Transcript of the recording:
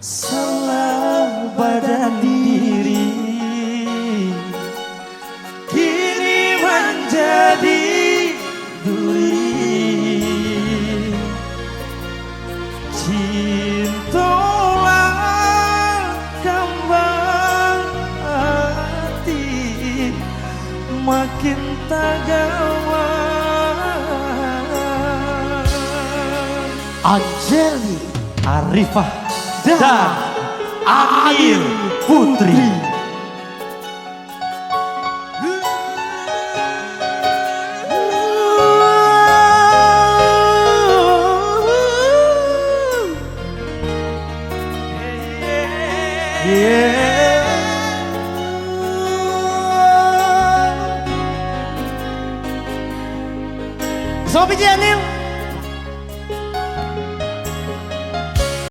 salah badan diri kini menjadi duri. Cintalah kembang hati makin tak gawat. Anjeli Arifah dan Amir Putri. Sopi Janil.